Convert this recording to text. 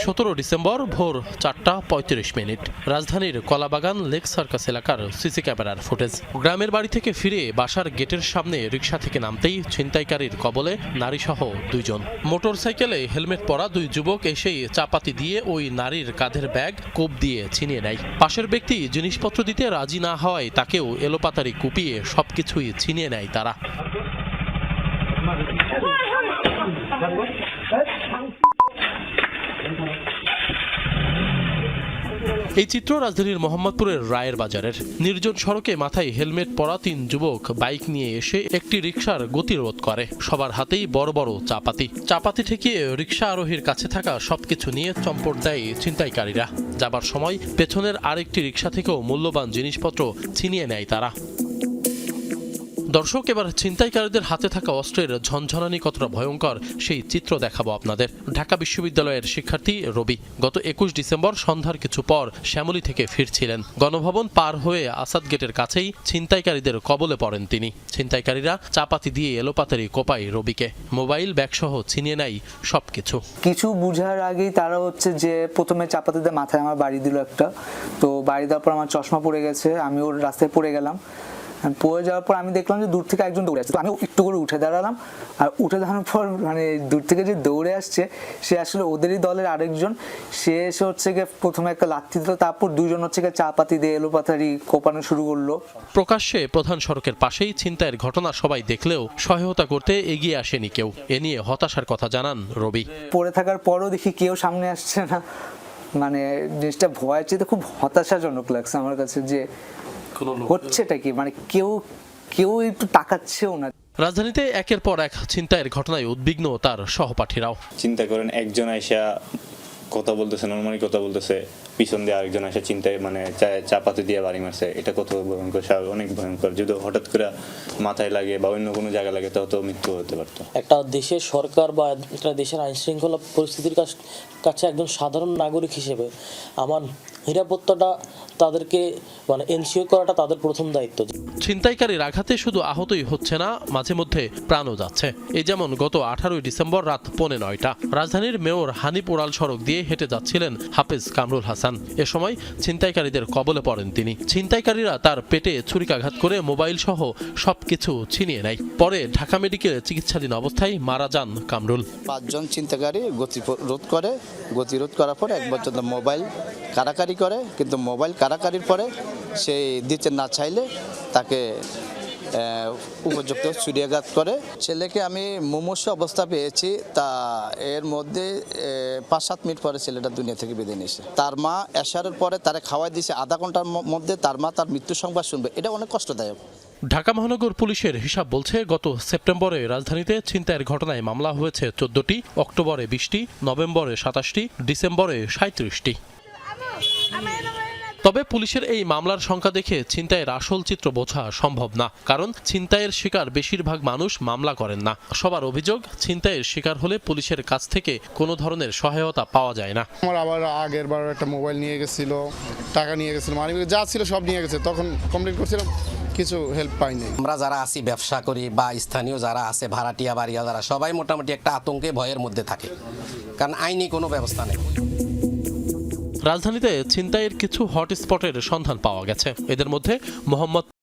17 December ভোর 4:35। রাজধানীর কলাবাগান lake circus এলাকার সিসি ক্যামেরার ফুটেজ। গ্রামের বাড়ি থেকে ফিরে বাসার গেটের সামনে রিকশা থেকে নামতেই ছিনতাইকারীর কবলে নারীসহ দুইজন। মোটরসাইকেলে হেলমেট পরা দুই যুবক এসেই চাপাতি দিয়ে ওই নারীর কাঁধের ব্যাগ কোপ দিয়ে ছিনিয়ে নেয়। পাশের ব্যক্তি জিনিসপত্র দিতে রাজি না হওয়ায় তাকেও এলোপাতাড়ি কুপিয়ে সবকিছুই ছিনিয়ে নেয় তারা। এই চিত্র রাজধানীর মোহাম্মদপুরের রায়ের বাজারের নির্জন সড়কে মাথায় হেলমেট পরা 3 যুবক বাইক নিয়ে এসে একটি রিকশার গতিরোধ করে। সবার হাতেই বড় বড় চাপাতি ঠেকিয়ে রিকশা আরোহীর কাছে থাকা সবকিছু নিয়ে চম্পট দেয় ছিনতাইকারীরা। যাবার সময় পেছনের আরেকটি রিকশা থেকেও মূল্যবান জিনিসপত্র ছিনিয়ে নেয় তারা। দর্শক, এবার ছিনতাইকারীদের হাতে থাকা অস্ত্রের ঝনঝনানি কতটা ভয়ঙ্কর সেই চিত্র দেখাবো আপনাদের। ঢাকা বিশ্ববিদ্যালয়ের শিক্ষার্থী রবি গত 21 ডিসেম্বর সন্ধ্যার কিছু পর শ্যামলী থেকে ফিরছিলেন। গণভবন পার হয়ে আসাদ গেটের কাছেই ছিনতাইকারীদের কবলে পড়েন তিনি। ছিনতাইকারীরা চাপাতি দিয়ে এলোপাতাড়ি কোপায় রবিকে, মোবাইল ব্যাগসহ ছিনিয়ে নেয় সবকিছু। কিছু বুঝার আগেই তারা যে প্রথমে চাপাতি দিয়ে মাথায় আমার বাড়ি দিল একটা, তো বাড়ি দেওয়ার পর আমার চশমা পড়ে গেছে, আমি ওর রাস্তায় পড়ে গেলাম। পড়ে যাওয়ার পর আমি দেখলাম যে দূর থেকে একজন দৌড়ে আসছে, তো আমি একটু করে উঠে দাঁড়ালাম। আর উঠে দাঁড়ানোর পর দূর থেকে যে দৌড়ে আসছে সে আসলে ওদেরই দলের আরেকজন। সে এসে গিয়ে প্রথমে একটা লাথি দিল, তারপর দুইজন গিয়ে চাপাতি দিয়ে এলোপাতাড়ি কোপানো শুরু করলো। প্রকাশ্যে প্রধান সড়কের পাশেই ছিনতাইয়ের ঘটনা সবাই দেখলেও সহায়তা করতে এগিয়ে আসেনি কেউ। এ নিয়ে হতাশার কথা জানান রবি। পড়ে থাকার পরও দেখি কেউ সামনে আসছে না, জিনিসটা ভয়ের চেয়ে খুব হতাশাজনক লাগছে আমার কাছে যে হচ্ছেটা কি, কেউ একটু তাকাচ্ছেও না। রাজধানীতে একের পর এক ছিনতাইয়ের ঘটনায় উদ্বিগ্ন তার সহপাঠীরাও। চিন্তা করেন, একজন আইসা কথা বলতেছে, নরমালি কথা বলতেছে, পিছন দিয়ে আরেকজন আইসা চিন্তায় চাপাতি দিয়ে বাড়ি মারছে। এটা কত ভয়ঙ্কর, অনেক ভয়ঙ্কর। যদি হঠাৎ করে মাথায় লাগে বা অন্য কোনো জায়গায় লাগে তাহলে তো মৃত্যু হতে পারতো। একটা দেশের সরকার বা একটা দেশের আইন শৃঙ্খলা পরিস্থিতির কাছে একজন সাধারণ নাগরিক হিসেবে আমার নিরাপত্তাটা তাদেরকে এনশিওর করাটা তাদের প্রথম দায়িত্ব। ছিনতাইকারীর আঘাতে শুধু আহতই হচ্ছে না, মাঝে মধ্যে প্রাণও যাচ্ছে। এই যেমন গত 18 ডিসেম্বর রাত 9:45 রাজধানীর মেয়র হানিফ ওরাল সড়ক দিয়ে হেঁটে যাচ্ছিলেন হাফেজ কামরুল হাসান। এ সময় ছিনতাইকারীদের কবলে পড়েন তিনি। ছিনতাইকারীরা তার পেটে ছুরিকাঘাত করে মোবাইল সহ সবকিছু ছিনিয়ে নেয়। পরে ঢাকা মেডিকেলে চিকিৎসাধীন অবস্থায় মারা যান কামরুল। 5 জন ছিনতাইকারী গতিরোধ করার পরে 1 পর্যন্ত মোবাইল কারাকারি করে, কিন্তু মোবাইল কারাকারির পরে সে দিতে না চাইলে তাকে উপযুক্ত ছুরিয়াঘাত করে। ছেলেকে আমি মুমূর্ষ অবস্থা পেয়েছি, তা এর মধ্যে 5-7 মিনিট পরে ছেলেটা দুনিয়া থেকে বিদায় নিয়েছে। তার মা এশারের পরে তারা খাওয়াই দিয়েছে, আধা ঘন্টার মধ্যে তার মা তার মৃত্যু সংবাদ শুনবে। এটা অনেক কষ্টদায়ক। ঢাকা মহানগর পুলিশের হিসাব বলছে গত সেপ্টেম্বরে রাজধানীতে ছিনতাইয়ের ঘটনায় মামলা হয়েছে 14টি, অক্টোবরে 20টি, নভেম্বরে 27টি, ডিসেম্বরে 37টি। তবে পুলিশের এই মামলার সংখ্যা দেখে ছিনতাইয়ের আসল চিত্র বোঝা সম্ভব না, কারণ ছিনতাইয়ের শিকার বেশিরভাগ মানুষ মামলা করেন না। সবার অভিযোগ, ছিনতাইয়ের শিকার হলে পুলিশের কাছ থেকে কোনো ধরনের সহায়তা পাওয়া যায় না। আমার আবার আগের বার একটা মোবাইল নিয়ে গেছিল, টাকা নিয়ে গেছিল, যা ছিল সব নিয়ে গেছে। তখন কমপ্লেন করছিলাম, কিছু হেল্প পাইনি। আমরা যারা আছি, ব্যবসা করি বা স্থানীয় যারা আছে, ভাড়াটিয়া বাড়িয়া যারা, সবাই মোটামুটি একটা আতঙ্কে ভয়ের মধ্যে থাকে, কারণ আইনি কোনো ব্যবস্থা নেই। রাজধানীতে ছিনতাইয়ের কিছু হটস্পটের সন্ধান পাওয়া গেছে। এদের মধ্যে মোহাম্মদ